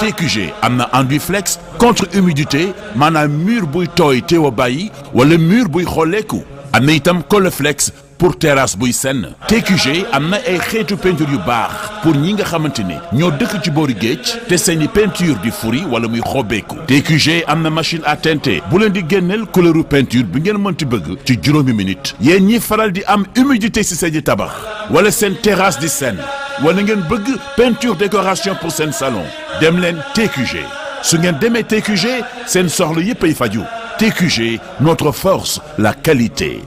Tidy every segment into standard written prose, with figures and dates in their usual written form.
TQG am na enduit flex contre humidité maanaam mur buy tooy teew a bàyyi wala mur buy xolleeku am na itam Coleflex pour terrasse buy senn. TQG am na ay xeetu peinture yu baax pour ñi nga xamante ne ñoo dëkk ci boori géej te seeni peinture di furi wala muy xobbeeku. TQG am na machine à teinter bu leen di génneel couleuru peinture bi ngeen mënti bëgg ci juróomi minute. yéen ñi faral di am humidité ci seen tabax wala seen terrasse di senn wala ngeen bëgg peinture décoration pour seen salon dem leen TQG su ngeen demee TQG seen soxla yépp ay faju. TQG, notre force, la qualité.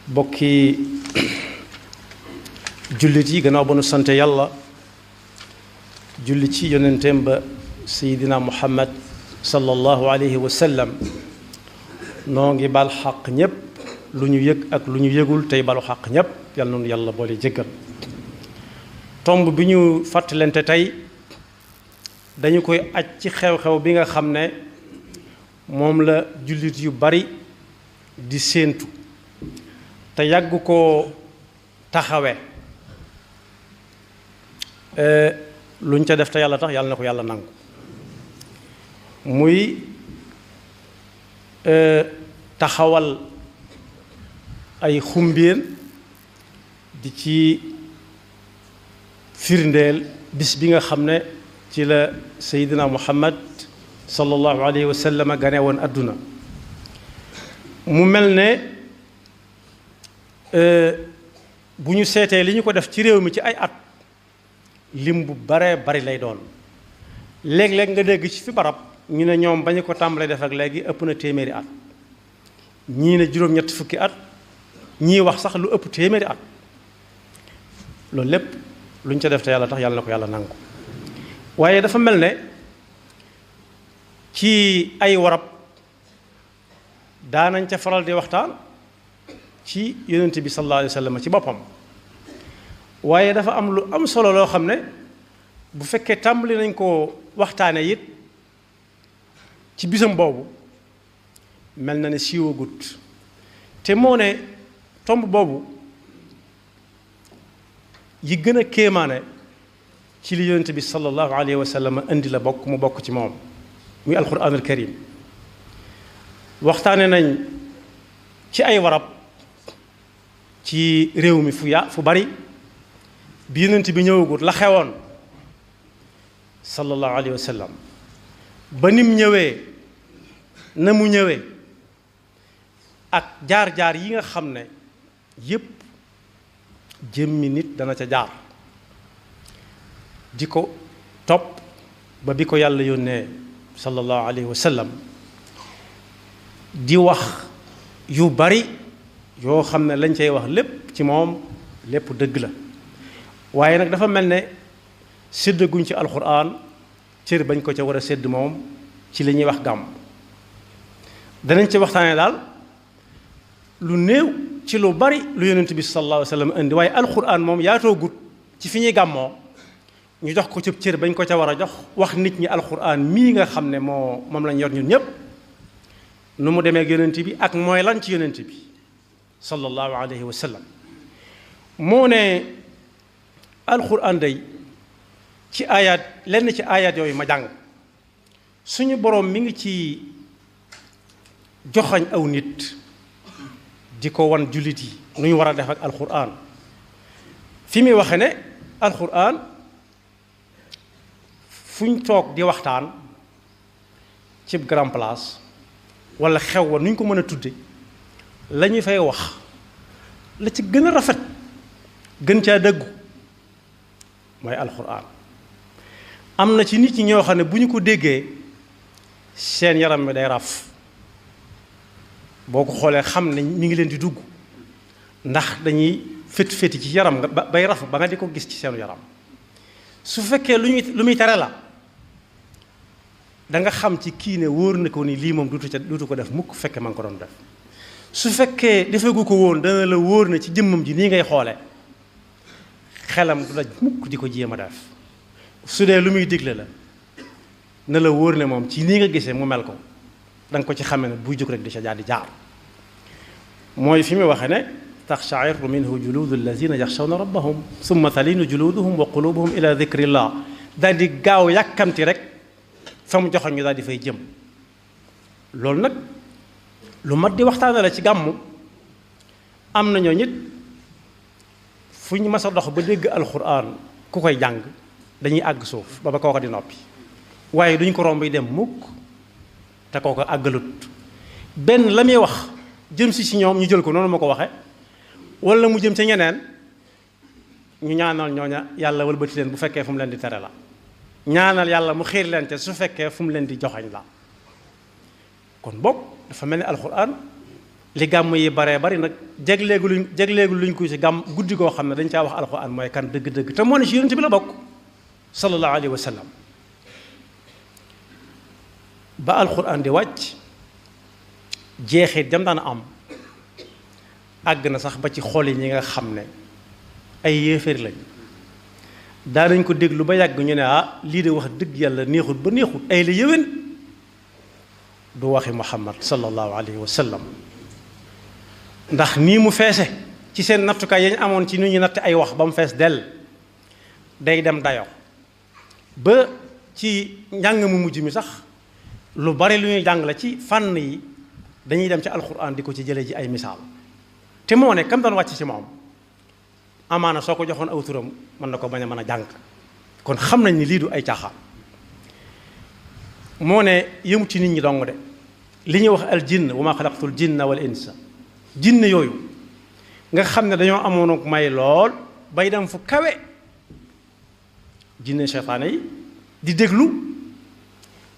bokki jullit yi gannaaw ba nu sant yàlla julli ci yonenteem ba sayidina muhammad sallallahu alayhi wa sallam noo ngi bal xaq ñépp lu ñu yëg ak lu ñu yëgul tey balu xaq ñépp yàlla noonu yàlla boole jéggal tomb bi ñu fàttalante tey dañu koy aj ci xew-xew bi nga xam ne moom la jullit yu bari di séentu te yàgg ko taxawe luñ ca def te yàlla tax yàlla na ko yàlla nangu muy taxawal ay xumbéen di ci firndeel bis bi nga xam ne ci la Seydina Muhammad sallallahu alayhi wa sallam gane woon adduna mu mel ne bu ñu seetee li ñu ko def ci réew mi ci ay at lim bu baree bari lay doon léeg-léeg nga dégg ci fi barab ñu ne ñoom ba ñu ko tàmbalee def ak léegi ëpp na téeméeri at ñii ne juróom-ñett fukki at ñii wax sax lu ëpp téeméeri at loolu lépp lu ñu ca def te yàlla tax yàlla na ko yàlla nangu waaye dafa mel ne ci ay warab daanañ ca faral di waxtaan ci yonent bi sallallahu alayhi wa sallam ci boppam waaye dafa am lu am solo loo xam ne bu fekkee tàmbali nañ ko waxtaane it ci bisam boobu mel na ne siiwagut te moo ne tomb boobu yi gën a kéemaane ci li yonent bi sallallahu alayhi wa sallam indi la bokk mu bokk ci moom muy alquranul karim waxtaane nañ ci ay warab ci réew mi fu bari bi yonent bi ñëwagut la xewoon sallallahu alayhi wa sallam ba nim ñëwee na mu ñëwee ak jaar-jaar yi nga xam ne yépp jëmmi nit dana ca jaar di ko topp ba bi ko yàlla yónnee sallallahu alayhi wa sallam di wax yu bari yoo xam ne lañ cay wax lépp ci moom lépp dëgg la waaye nag dafa mel ne séddaguñ ci alxuraan cër bañ ko ca war a sédd moom ci li ñuy wax gàmm danañ ci waxtaanee daal lu néew ci lu bari lu yonent bi sallallahu alayhi wa sallam indi waaye alxuraan moom yaatoo gut ci fi ñuy gàmmoo ñu jox ko ci cër bañ ko ca war a jox wax nit ñi alxuraan mii nga xam ne moom lañ yor ñun ñépp nu mu demee ak yonent bi ak mooy lan ci yonent bi sallallahu alayhi wa sallam moo ne alxuraan day ci aayaat lenn ci aayaat yooyu ma jàng suñu boroom mi ngi ci joxañ aw nit di ko wan jullit yi nu ñu war a def ak alxuraan fi muy waxe ne alxuraan fu ñu toog di waxtaan ci grand place walla xew wa nu ñu ko mën a tudde la ñu fay wax la ci gën a rafet gën caa dëggu mooy alxuraan am na ci nit ñi ñoo xam ne bu ñu ko déggee seen yaram mi day raf boo ko xoolee xam ne mi ngi leen di dugg ndax dañuy féti ci yaram nga bay raf ba nga di ko gis ci seenu yaram su fekkee lu muy tere la da nga xam ci kii ne wóor na ko ni lii moom duutu ko def mukk fekke ma nga ko doon def su fekkee defegu ko woon dana la wóor na ci jëmmam ji nii ngay xoole xelam du daj mukk di ko jéem a def su dee lu muy digle la na la wóor ne moom ci nii nga gisee mu mel ko da nga ko ci xamee ne buy jóg rek di ca jaar mooy fi mu waxee ne taxsha'irru minhu juluudu allazina yaxshawna rabbahum summa talinu juluuduhum wa qulubuhum ila dikrillah daal di gaaw yàkkamti rek fa mu joxoon ñu daal di fay jëm. loolu nag lu mat di waxtaane la ci gàmmu. am na ñoo nit fu ñu mas a dox ba dégg alxuraan ku koy jàng dañuy àgg suuf ba kooka di noppi waaye duñ ko romb yi dem mukk te kooka àggalut benn la muy wax jëm si ñoom ñu jël ko noonu ma ko waxe wala mu jëm ca ñeneen ñu ñaanal ñooña yàlla wëlbati leen bu fekkee fu mu leen di tere la ñaanal yàlla mu xiir leen te su fekkee fu mu leen di joxañ la kon bokk dafa mel ni alxuraan li gàmm yi baree bari nag jegleegu luñ ko ci gàmm guddi koo xam ne dañ caa wax alxuraan mooy kan dëgg-dëgg te moo ne ci yonent bi la bokk sallallahu alayhi wa sallam ba alxuraan di wàcc jeexit jam daan am àgg na sax ba ci xol yi ñi nga xam ne ay yéeféer lañ daanañ ko déglu ba yàgg ñu ne lii de wax dëgg yàlla neexut ba neexut ay la yéwén du waxi muhammad sallallahu alayhi wa sallam ndax nii mu feese ci seen nattukaay yañ amoon ci nu ñu natt ay wax ba mu fees dell day dem dayo ba ci njàng mu mujj mi sax lu bari lu ñuy jàng la ci fànn yi dañuy dem ci alxuraan di ko ci jëlee ji ay misaal te moo ne kam doon wàcc ci moom amaana soo ko joxoon aw turam mën na ko bañ a mën a jàng kon xam nañ ni lii du ay caaxaan moo ne yëmu ci nit ñi dong de li ñuy wax al jinn wa ma xalaqtul jinna wal insa jinne yooyu nga xam ne dañoo amoon ak may lool bay dem fu kawe jinne seytaane yi di déglu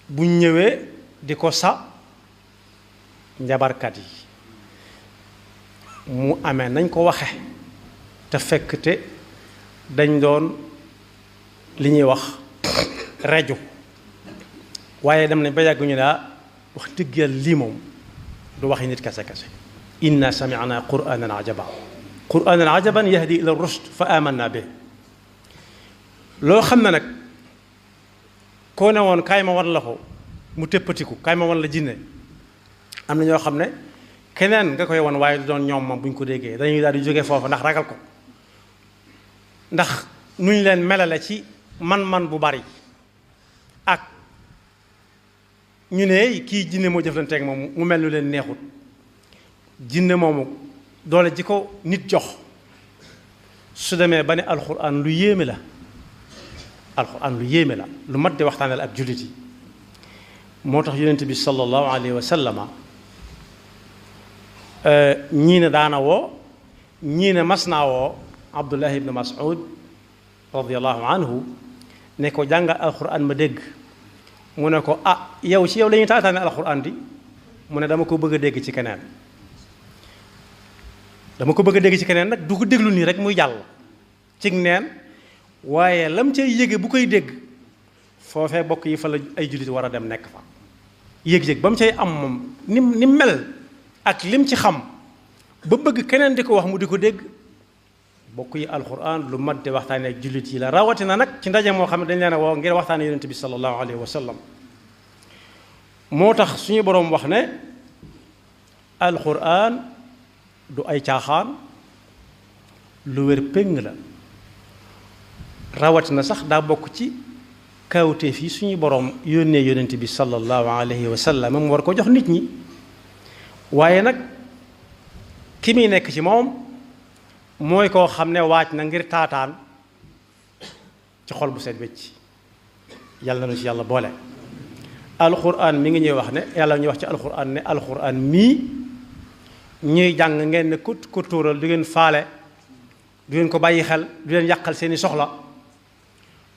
bu ñëwee di ko sa njabarkat yi mu amee nañ ko waxe te fekk te dañ doon li ñuy wax reju waaye dem nañ ba yàgg ñu ne wax dëgg yàlla lii moom du waxi nit kese kese inna sami'na qur'anan ajaban yahdi ila rushd fa amanna bi loo xam ne nag koo ne woon kaay ma wan la ko mu téppatiku kaay ma wan la jinne am na ñoo xam ne keneen nga koy wan waaye du doon ñoom moom bu ñu ko déggee dañuy daal di jóge foofu ndax ragal ko ndax nu ñu leen melale ci man-man bu bari ak ñu ne kii jinne moo jëflanteeg moom mu mel nu leen neexut jinne moomu doole ji ko nit jox su demee ba ne alxuraan lu yéeme la alxuraan lu yéeme la lu mat di waxtaanal ak jullit yi moo tax yonent bi sallallahu alayhi wa sallama ñii ne daana woo ñii ne mas naa woo Abdullah ibn Mas'ud radiyallahu anhu ne ko jàngal alxuraan ma dégg mu ne ko yow ci yow la ñuy taataane alxuraan di mu ne dama ko bëgg a dégg ci keneen dama ko bëgg a dégg ci keneen nag du ko déglu nii rek muy jàll cig neen waaye lam cay yége bu koy dégg foofee bokk yi fa la ay jullit war a dem nekk fa yéeg-yéeg ba mu cay am moom ni mel ak lim ci xam ba bëgg keneen di ko wax mu di ko dégg bokk yi alxuraan lu mat di waxtaane ak jullit yi la rawatina nag ci ndaje moo xam ne dañ leen a woo ngir waxtaane yonent bi sallallahu alayhi wa sallam moo tax suñu boroom wax ne alxuraan du ay caaxaan lu wér péng la rawatina sax daa bokk ci kawteef yi suñu boroom yónnee yonent bi sallallahu alayhi wa sallam mu war ko jox nit ñi waaye nag ki muy nekk ci moom mooy koo xam ne waaj na ngir taataan ci xol bu set wecc yàlla na ci yàlla boole alxuraan mi ngi ñuy wax ne yàlla ñuy wax ci alxuraan ne alxuraan mii ñuy jàng ngeen ne kut kurtuural du ngeen faale du ngeen ko bàyyi xel du leen yàqal seeni soxla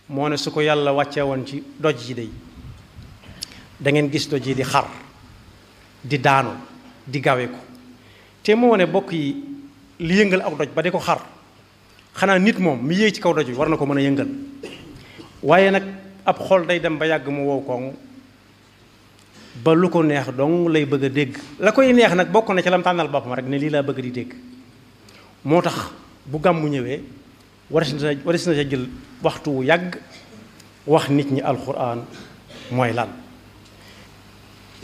moo ne su ko yàlla wàccee woon ci doj yi day da ngeen gis doj yi di xar di daanu di gawe ko te moo ne bokk yi li yëngal aw doj ba di ko xar xanaa nit moom mi yéeg ci kaw doj bi war na ko mën a yëngal waaye nag ab xol day dem ba yàgg mu wow koŋ ba lu ko neex dong lay bëgg a dégg la koy neex nag bokk na ci lam tànnal boppam rek ne lii laa bëgg di dégg moo tax bu gàmmu ñëwee waris na sa jël waxtu wu yàgg wax nit ñi alxuraan mooy lan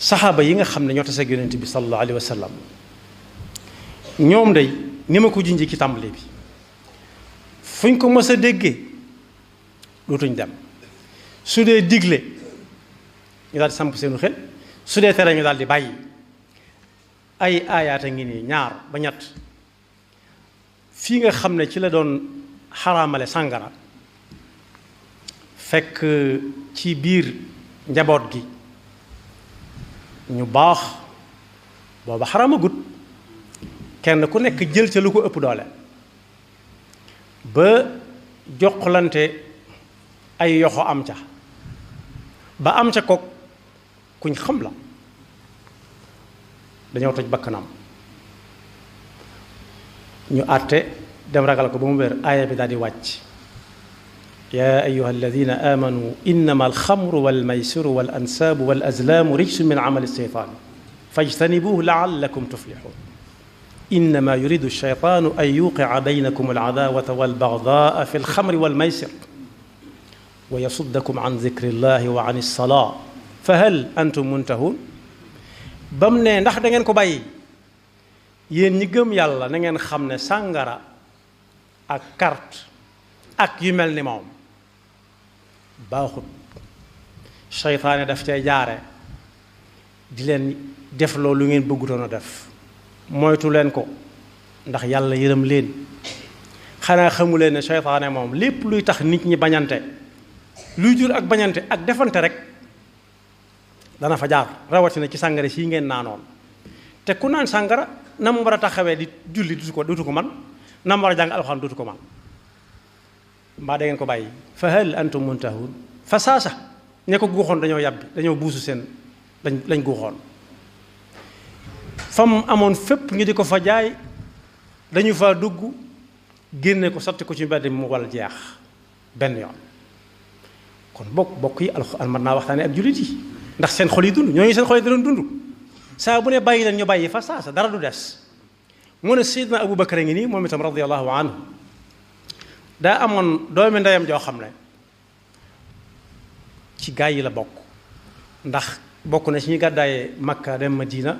saxaaba yi nga xam ne ñoo taseeg yonent bi sallallahu alayhi wa sallam ñoom day ni ma ko junjee ci tàmbali bi fuñ ko mës a déggee dootuñ dem su dee digle ñu daal di samp seenu xel su dee tere ñu daal di bàyyi ay aayaata ngi nii ñaar ba ñett fii nga xam ne ci la doon xaraamale sàngara fekk ci biir njaboot gi ñu baax booba xaraamagut kenn ku nekk jël ca lu ko ëpp doole ba joxlante ay yoxo am ca ba am ca kook kuñ xam la dañoo toj bakkanam ñu àtte dem ragal ko ba mu wér aaya bi daal di wàcc yaa ayuha alladina amanu innama alxamru walmaysiru wal ansaabu wal azlaamu rijsun min amali sheytaan fajtanibuhu laallakum tuflixuun innama yuridu sheytaanu an yuqica baynakum alcadaawata walbagdaa fi alxamri walmaysir wa yasuddakum an dikri llahi wa an alsalaa fa hal antum muntahun ba mu ne ndax da ngeen ko bàyyi yéen ñi gëm yàlla na ngeen xam ne sàngara ak carte ak yu mel ni moom baaxut seytaane daf cay jaare di leen def loolu ngeen bëggutoon a def moytu leen ko ndax yàlla yërëm leen xanaa xamu leen ne seytaane moom lépp luy tax nit ñi bañante luy jur ak bañante ak defante rek dana fa jaar rawatina ci sàngara sii ngeen naanoon te ku naan sàngara na mu war a taxawee di julli dutu ko man na mu war a jàng alxuraan dutu ko man mbaa da ngeen ko bàyyi fa hal antum muntahun fa saasa ña ko guuxoon dañoo yàbbi dañoo buusu seen lañ guuxoon fam amoon fépp ñu di ko fa jaay dañu fa dugg génne ko sotti ko ci mbedd mu walla jeex benn yoon kon bokk yi alxuraan mën naa waxtaane ak jullit yi ndax seen xol yi dund ñooñu seen xol yi doon dund saa bu ne bàyyi leen ñu bàyyi fa saasa dara du des mu ne Seydina Abu Bakar a ngi nii moom itam radiyallahu anhu daa amoon doomi ndeyam joo xam ne ci gaa yi la bokk ndax bokk na ci ñi gàddaaye Makka dem Madina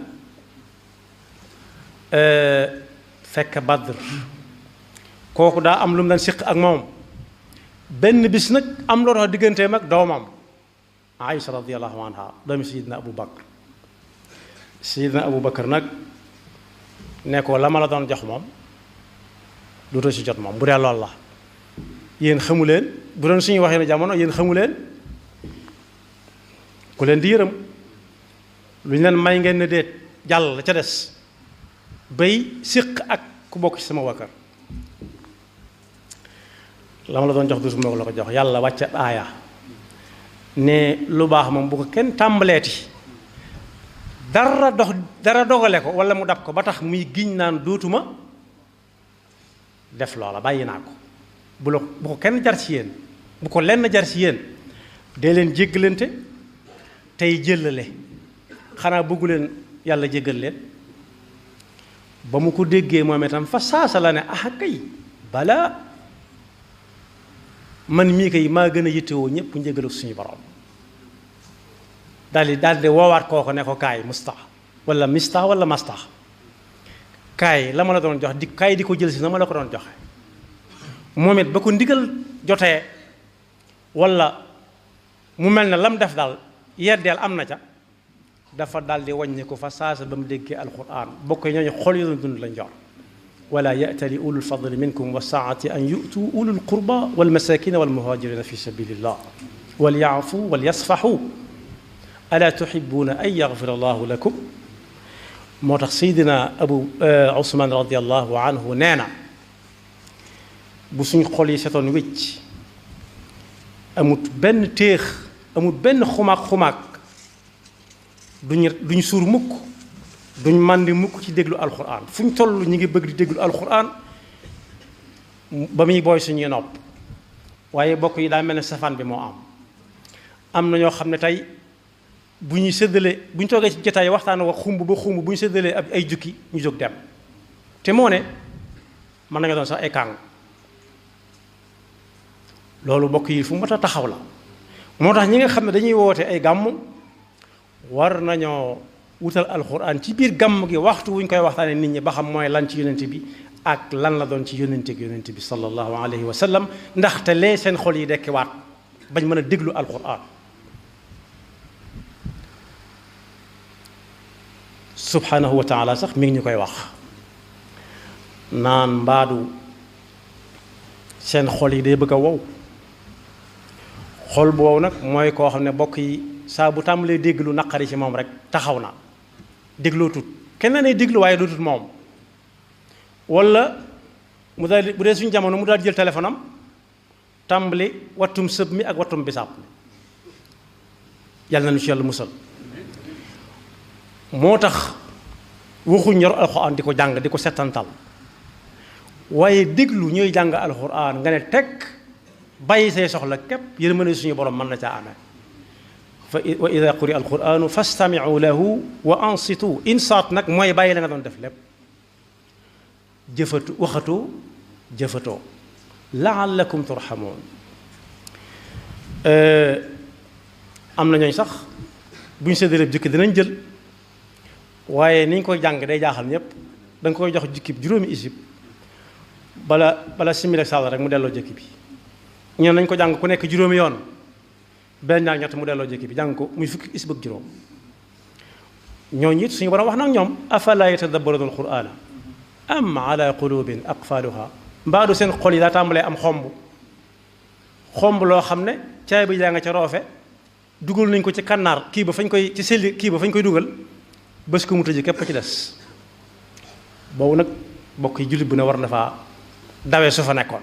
fekk Badr kooku daa am lu mu daan siq ak moom benn bis nag am loo tax digganteem ak doomam Aïcha radiyallahu anha doomi Seydina Abu Bakar Seydina Abu Bakar nag ne ko la ma la doon jox moom dootoo ci jot moom bu dee lool la yéen xamu leen bu doon suñu waxee ne jamono yéen xamu leen ku leen di yërëm lu ñu leen may ngeen ne déet jàll la ca des bay siq ak ku bokk ci sama waa kër la ma la doon jox dootuma la ko jox yàlla wàcce aaya ne lu baax moom bu ko kenn tàmbaleeti dara dogale ko wala mu dab ko ba tax muy giñ naan dootuma def loola bàyyi naa ko bu ko kenn jar ci yéen bu ko lenn jar ci yéen dee leen jéggalante tey jëllale xanaa bëggu leen yàlla jéggal leen ba mu ko déggee moom itam fa saasa la ne ah kay balaa man mii kay maa gën a yittewoo ñëpp njëgal ak suñu borom daal di woowaat kooko ne ko kaay mustax wala mistax wala mastax kaay la ma la doon jox kaay di ko jël si na ma la ko doon joxe moom it ba ko ndigal jotee wala mu mel ne lam def daal yeddeel am na ca dafa daal di wàññi ko fa saasa ba mu déggee alquran bokk ñooñu xol yu doon dund lañ jox wala ya'tali ulul fadli minkum wa saati an yu'tu ulul qurba wal masakina wal muhajirina fi sabilillah wal ya'fu wal yasfahu ala tuhibbuna an yaghfira allahu lakum moo tax Seydina Abu Usman radiyallahu anhu nee na bu suñ xol yi setoon wécc amut benn téex amut benn xumaag duñ suur mukk duñ màndi mukk ci déglu alquran fu ñu toll ñu ngi bëgg di déglu alquran ba muy booy suñuy nopp waaye bokk yi daa mel ne safaan bi moo am na ñoo xam ne tey bu ñuy séddale bu ñu toogee ci jotaay waxtaan wax xumb ba xumb bu ñu séddalee ab ay jukki ñu jóg dem te moo ne mën nañu doon sax ay kàng loolu bokk yi fu mat a taxaw la moo tax ñi nga xam ne dañuy woote ay gàmm war nañoo wutal alxuraan ci biir gàmm gi waxtu wuñ koy waxtaanee nit ñi ba xam mooy lan ci yonent bi ak lan la doon ci yonent bi sallallahu alayhi wa sallam ndaxte lee seen xol yi dekkiwaat bañ mën a déglu alxuraan. subhanahu wa taala sax mi ngi ñu koy wax naan mbaadu seen xol yi day bëgg a wow xol bu wow nag mooy koo xam ne bokk yi saa bu tàmbalee dégg lu naqari ci moom rek taxaw na dégloo tut kenn nay déglu waaye du tut moom wala mu daal bu dee suñu jamono mu daal jël téléphone am tàmbali wattum sëb mi ak wattum bisaab mi yàlla na nu ci yàlla musal moo tax waxuñ yor alxuraan di ko jàng di ko settantal waaye déglu ñuy jàng alxuraan nga ne teg bàyyi say soxla képp yërmande suñu borom mën na caa amee wa ida quri alquranu fastamiu lahu wa ansitu insaat nag mooy bàyyi la nga doon def lépp jëfatu waxatoo jëfatoo laallakum turhamuun am na ñooñ sax bu ñu séddalee jukki dinañ jël waaye ni ñu koy jàng day jaaxal ñëpp da nga koy jox jukki bi juróomi isib bala simili ak sàll rek mu delloo jëkki bi ñeen nañ ko jàng ku nekk juróomi yoon benn ñaar ñett mu delloo jëkki bi jàng ko muy fukki isib ak juróom ñooñu it suñu borom wax nag ñoom afala yatadabbaruna alqur'ana am ala qulubin aqfaluha mbaadu seen xol yi daa tàmbalee am xomb loo xam ne caay bi jaa nga ca roofe dugal nañ ko ci kannaar kii ba fañ koy ci selli kii ba fañ koy dugal bés ko mu tëj képp ci des boobu nag bokk yi jullit bu ne war na faa dawee su fa nekkoon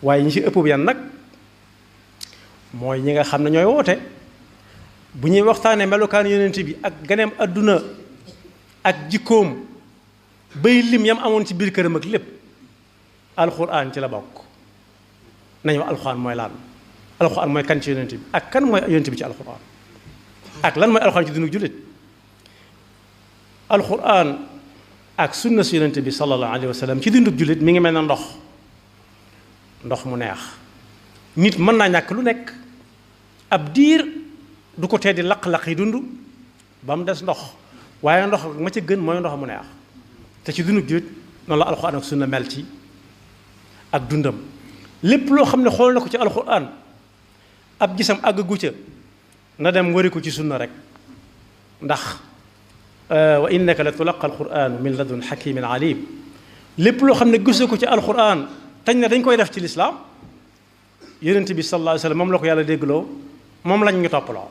waaye ñi ci ëpp bi yan nag mooy ñi nga xam ne ñooy woote bu ñuy waxtaanee melokaan yonent bi ak ganeem adduna ak jikkoom bay lim yam amoon ci biir këram ak lépp alxuraan ci la bokk nañu alxuraan mooy lan alxuraan mooy kan ci yonent bi ak kan mooy yonent bi ci alxuraan ak lan mooy alxuraan ci dundu jullit alxuraan ak sunna si yonent bi sallallahu alayhi wa sallam ci dundu jullit mi ngi mel na ndox mu neex nit mën naa ñàkk lu nekk ab diir du ko tee di laq-laq yi dund ba mu des ndox waaye ndox ma ca gën mooy ndox mu neex te ci dundu jullit noonu la alxuraan ak sunna mel ci ak dundam lépp loo xam ne xool na ko ci alxuraan ab gisam àggu ca na dem wari ko ci sunna rek ndax wa innaka la tulaqa alquran min ladun hakimin alim lépp loo xam ne gisoo ko ci alquran tañ ne dañ koy def ci lislaam yonent bi sallallahu alayhi wa sallam moom la ko yàlla déggloo moom lañ ñu toppaloo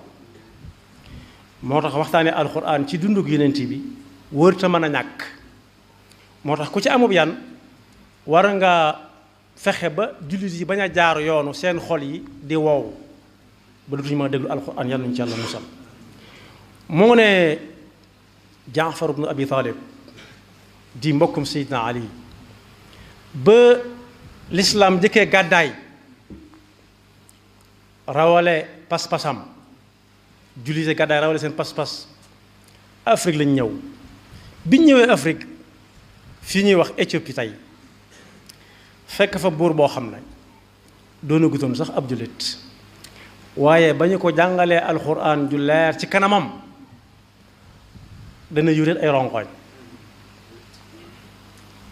moo tax waxtaanee alquran ci dundug yonent bi wër ta mën a ñàkk moo tax ku ci amub yan war nga fexe ba jullit yi bañ a jaar yoonu seen xol yi di wow ba dutuñu mën a déglu alquran yàlla nañu ci yàlla musal moo ne Jaafar ibnu Abi Talib di mbokkum Seydina Ali ba lislaam jëkkee gàddaay rawale pas-pasam jullite gàddaay rawale seen pas-pas Afrique lañ ñëw biñ ñëwee Afrique fii ñuy wax Éthiopie tey fekk fa buur boo xam ne doona gutoon sax ab jullit waaye ba ñu ko jàngalee alxuraan ju leer ci kanamam dana yuréet ay rongoñ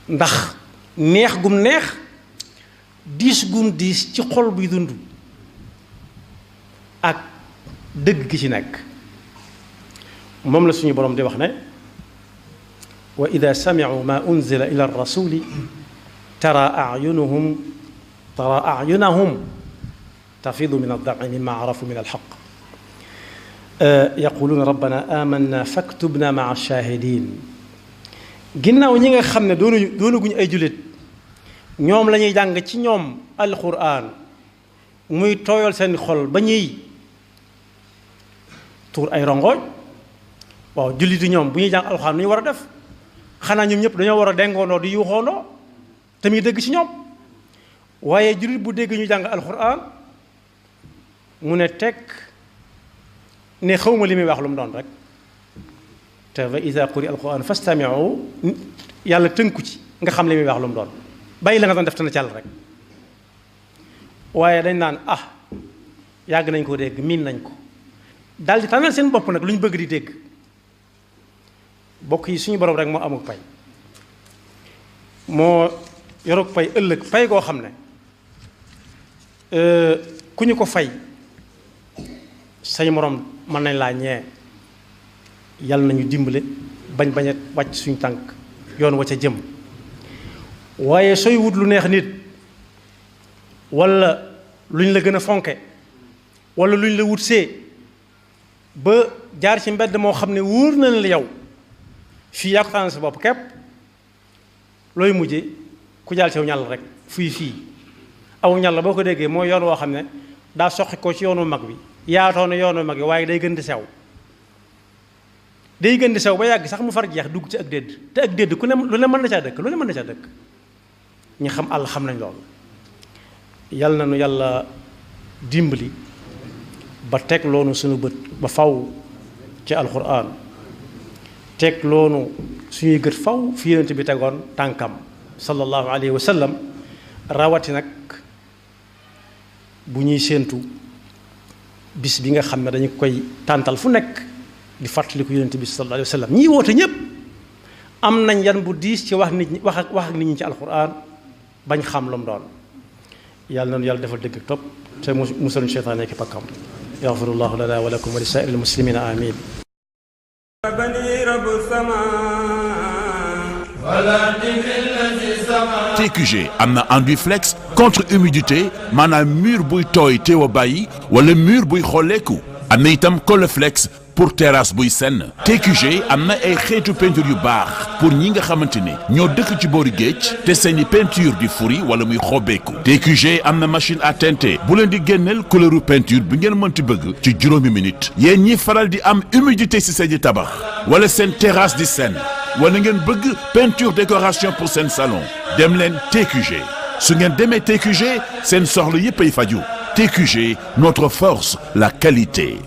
ndax neex gum neex diis gum diis ci xol buy dund ak dëgg gi ci nekk moom la suñu borom di wax ne wa ida sami'u ma unzila ila rasuli tara ayunahum tafidu min ad-dam'i mimma arafu min al-haqq yaquluuna rabbana amanna faktubna maa shahidin ginnaaw ñi nga xam ne doonaguñu ay jullit ñoom la ñuy jàng ci ñoom alquran muy tooyal seen xol ba ñuy tuur ay rongooj waaw jullit yi ñoom bu ñuy jàng alquran nu ñu war a def xanaa ñoom ñëpp dañoo war a dengoondoo di yuuxoondoo te muy dëgg ci ñoom waaye jullit bu dégg ñu jàng alquran mu ne tekk ne xawma li muy wax lu mu doon rek te wa iza quri alquran fastami'u yàlla tënku ci nga xam li muy wax lu mu doon bàyyi la nga doon def te na càll rek waaye dañ naan yàgg nañ ko dégg miin nañ ko daal di tànnal seen bopp nag lu ñu bëgg di dégg. bokk yi suñu borom rek moo amuk pay moo yoruk pay ëllëg pay goo xam ne ku ñu ko fay say morom mën nañ laa ñee yàlla nañu dimbale bañ a wàcc suñu tànk yoon wa ca jëm. waaye sooy wut lu neex nit walla luñ la gën a fonke walla luñ la wut see ba jaar ci mbedd moo xam ne wóor na la yow fii yaa ko tànn sa bopp képp looy mujje ku jaal ci aw ñàll rek fii aw ñàll boo ko déggee mooy yoon woo xam ne daa soqi ko ci yoonu mag bi yaatoo na yoonu mag bi waaye day gën di sew ba yàgg sax mu far jeex dugg ci ak dédd te ak dédd ku ne lu ne mën na caa dëkk ñi xam àll xam nañ loolu. yal na nu yàlla dimbali ba teg loonu suñu bët ba faw ci alxuraan teg loonu suñuy gët faw fi yonent bi tegoon tànkam sallallahu alayhi wa sallam rawati nag bu ñuy séentu bis bi nga xam ne dañu koy tàntal fu nekk di fàttaliku yonent bi sallallahu alayhi wa sallam ñii woote ñépp am nañ yan bu diis ci wax nit ñi wax ak nit ñi ci alxuraan bañ xam lu mu doon. yàlla na yàlla defal dëgg topp te musal seytaane ki pakkam yaxfirullahu lana wa lakum wa li saa'iril muslimina amin. TQG am na enduit flex contre humidité maanaam mur buy tooy teew a bàyyi wala mur buy xolleeku am na itam Coleflex pour terrasse buy senn. TQG am na ay xeetu peinture yu baax pour ñi nga xamante ne ñoo dëkk ci boori géej te seeni peinture di furi wala muy xobeeku. TQG am na machine à teinter bu leen di génneel couleuru peinture bi ngeen mënti bëgg ci juróomi minute. yéen ñi faral di am humidité ci seen tabax wala seen terrasse di senn wala ngeen bëgg peinture décoration pour seen salon dem leen TQG. su ngeen demee TQG seen soxla yépp ay faju. TQG, notre force, la qualité.